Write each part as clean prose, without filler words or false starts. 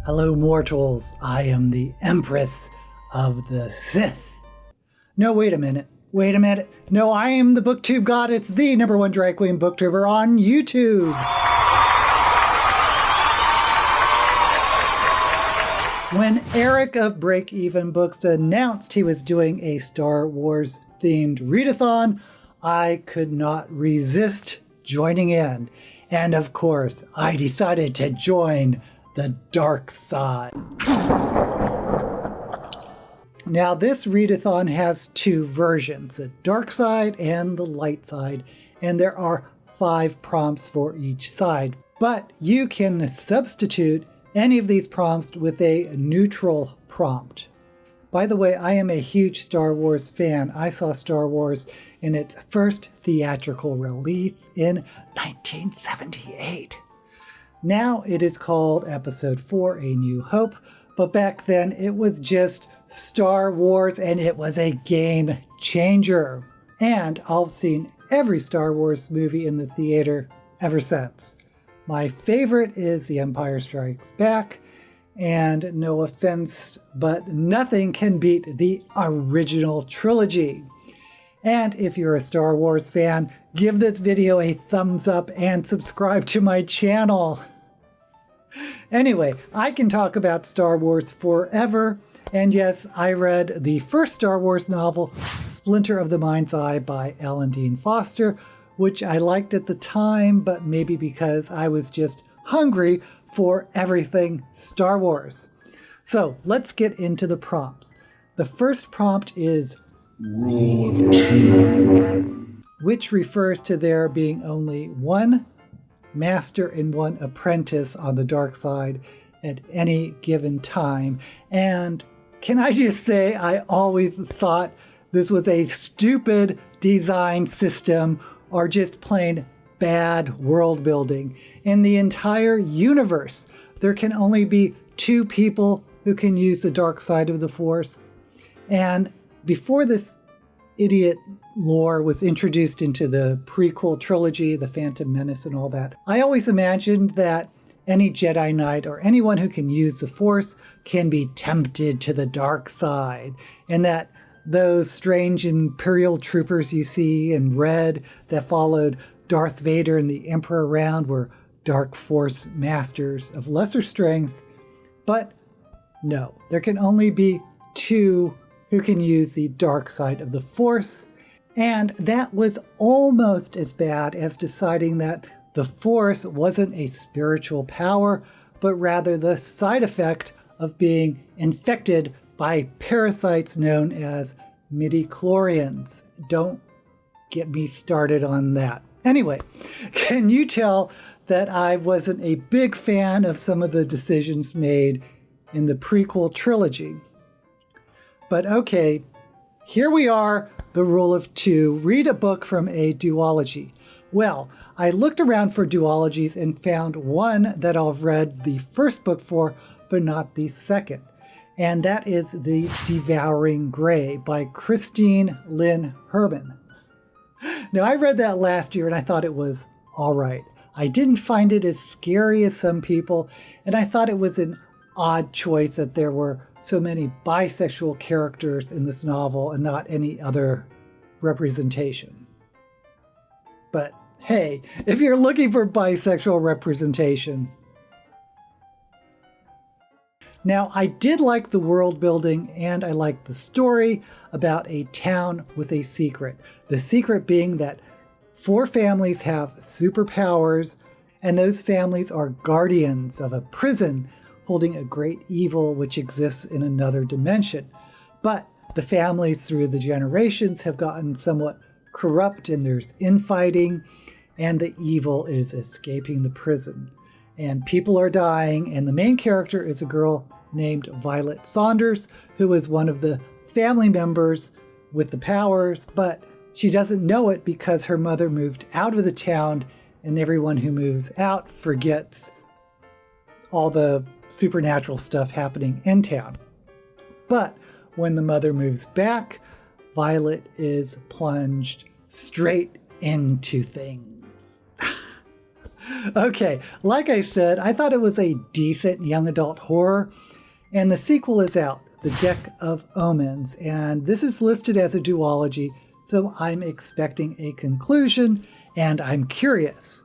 Hello, mortals. I am the Empress of the Sith. No, wait a minute. No, I am the BookTube God. It's the #1 drag queen booktuber on YouTube. When Eric of Break Even Books announced he was doing a Star Wars themed readathon, I could not resist joining in. And of course, I decided to join the dark side. Now, this readathon has two versions, the dark side and the light side, and there are 5 prompts for each side. But you can substitute any of these prompts with a neutral prompt. By the way, I am a huge Star Wars fan. I saw Star Wars in its first theatrical release in 1978. Now it is called Episode 4, A New Hope, but back then it was just Star Wars and it was a game changer. And I've seen every Star Wars movie in the theater ever since. My favorite is The Empire Strikes Back, and no offense, but nothing can beat the original trilogy. And if you're a Star Wars fan, give this video a thumbs up and subscribe to my channel. Anyway, I can talk about Star Wars forever. And yes, I read the first Star Wars novel, Splinter of the Mind's Eye by Ellen Dean Foster, which I liked at the time, but maybe because I was just hungry for everything Star Wars. So let's get into the prompts. The first prompt is Rule of 2, which refers to there being only one master and one apprentice on the dark side at any given time. And can I just say, I always thought this was a stupid design system or just plain bad world building. In the entire universe, there can only be 2 people who can use the dark side of the Force. And before this idiot lore was introduced into the prequel trilogy, The Phantom Menace and all that, I always imagined that any Jedi Knight or anyone who can use the Force can be tempted to the dark side, and that those strange Imperial troopers you see in red that followed Darth Vader and the Emperor around were dark Force masters of lesser strength. But no, there can only be 2 who can use the dark side of the Force. And that was almost as bad as deciding that the Force wasn't a spiritual power, but rather the side effect of being infected by parasites known as Midichlorians. Don't get me started on that. Anyway, can you tell that I wasn't a big fan of some of the decisions made in the prequel trilogy? But okay, here we are, the rule of 2. Read a book from a duology. Well, I looked around for duologies and found one that I've read the first book for, but not the second. And that is The Devouring Grey by Christine Lynn Herman. Now, I read that last year and I thought it was all right. I didn't find it as scary as some people, and I thought it was an odd choice that there were so many bisexual characters in this novel and not any other representation. But hey, if you're looking for bisexual representation. Now, I did like the world building and I liked the story about a town with a secret. The secret being that 4 families have superpowers, and those families are guardians of a prison holding a great evil which exists in another dimension. But the families through the generations have gotten somewhat corrupt and there's infighting, and the evil is escaping the prison. And people are dying, and the main character is a girl named Violet Saunders, who is one of the family members with the powers, but she doesn't know it because her mother moved out of the town, and everyone who moves out forgets all the supernatural stuff happening in town. But when the mother moves back, Violet is plunged straight into things. Okay, like I said, I thought it was a decent young adult horror, and the sequel is out, The Deck of Omens, and this is listed as a duology, so I'm expecting a conclusion, and I'm curious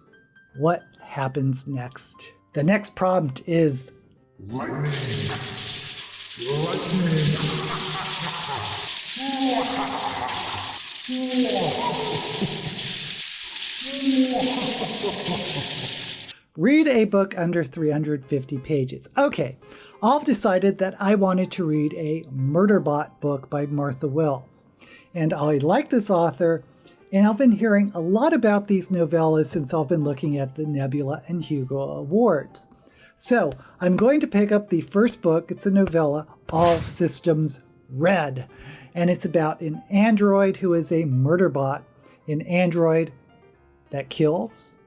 what happens next. The next prompt is Lightning! Lightning! read a book under 350 pages. Okay, I've decided that I wanted to read a Murderbot book by Martha Wells. And I like this author, and I've been hearing a lot about these novellas since I've been looking at the Nebula and Hugo Awards. So I'm going to pick up the first book. It's a novella, All Systems Red. And it's about an android who is a murderbot, an android that kills.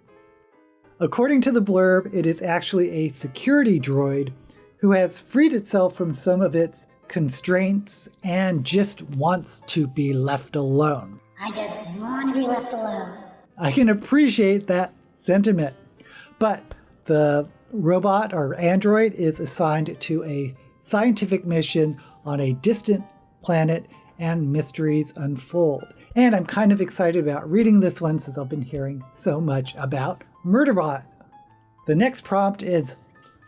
According to the blurb, it is actually a security droid who has freed itself from some of its constraints and just wants to be left alone. I just want to be left alone. I can appreciate that sentiment. But the robot or android is assigned to a scientific mission on a distant planet and mysteries unfold. And I'm kind of excited about reading this one since I've been hearing so much about Murderbot. The next prompt is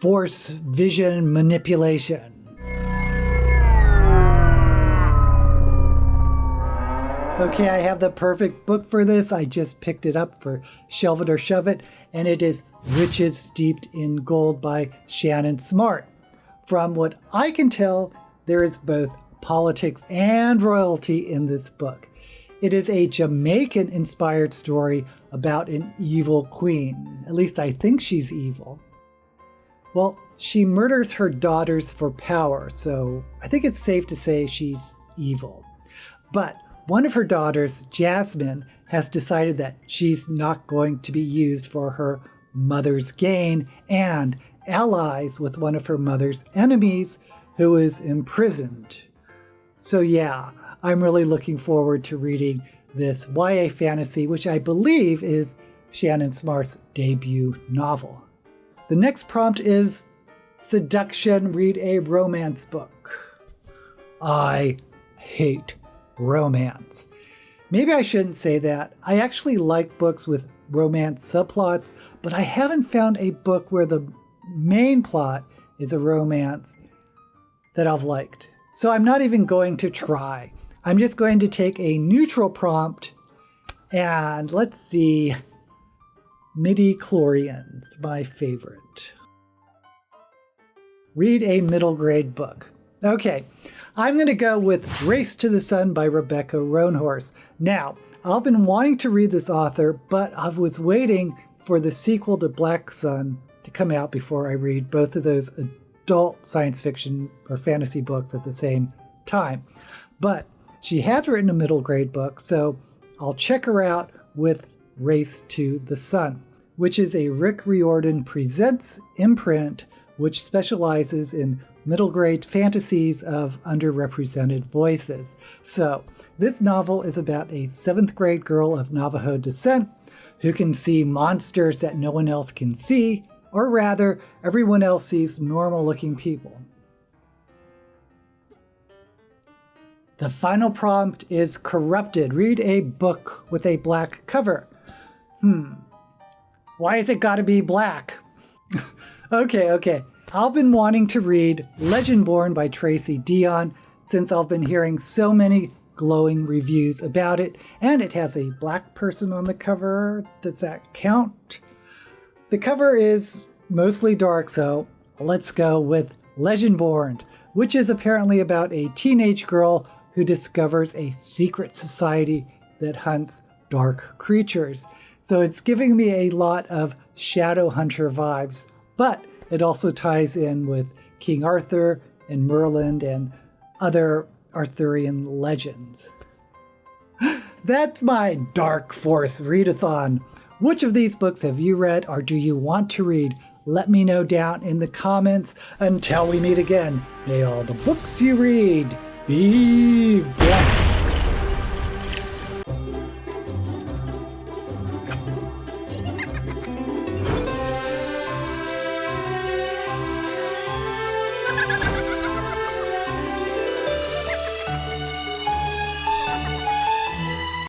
Force Vision Manipulation. Okay, I have the perfect book for this. I just picked it up for Shelve It or Shove It, and it is Riches Steeped in Gold by Shannon Smart. From what I can tell, there is both politics and royalty in this book. It is a Jamaican-inspired story about an evil queen. At least I think she's evil. Well, she murders her daughters for power, so I think it's safe to say she's evil. But one of her daughters, Jasmine, has decided that she's not going to be used for her mother's gain and allies with one of her mother's enemies who is imprisoned. So yeah, I'm really looking forward to reading this YA fantasy, which I believe is Shannon Smart's debut novel. The next prompt is Seduction, read a romance book. I hate romance. Maybe I shouldn't say that. I actually like books with romance subplots, but I haven't found a book where the main plot is a romance that I've liked. So I'm not even going to try. I'm just going to take a neutral prompt and let's see, Midichlorians, my favorite. Read a middle grade book. Okay, I'm going to go with Race to the Sun by Rebecca Roanhorse. Now, I've been wanting to read this author, but I was waiting for the sequel to Black Sun to come out before I read both of those adult science fiction or fantasy books at the same time. But she has written a middle grade book, so I'll check her out with Race to the Sun, which is a Rick Riordan Presents imprint which specializes in middle grade fantasies of underrepresented voices. So this novel is about a 7th grade girl of Navajo descent who can see monsters that no one else can see, or rather, everyone else sees normal looking people. The final prompt is Corrupted. Read a book with a black cover. Why has it got to be black? Okay. I've been wanting to read Legendborn by Tracy Deonn since I've been hearing so many glowing reviews about it, and it has a black person on the cover. Does that count? The cover is mostly dark, so let's go with Legendborn, which is apparently about a teenage girl who discovers a secret society that hunts dark creatures. So it's giving me a lot of Shadowhunter vibes, but it also ties in with King Arthur and Merlin and other Arthurian legends. That's my Dark Force Readathon. Which of these books have you read or do you want to read? Let me know down in the comments. Until we meet again, may all the books you read be blessed.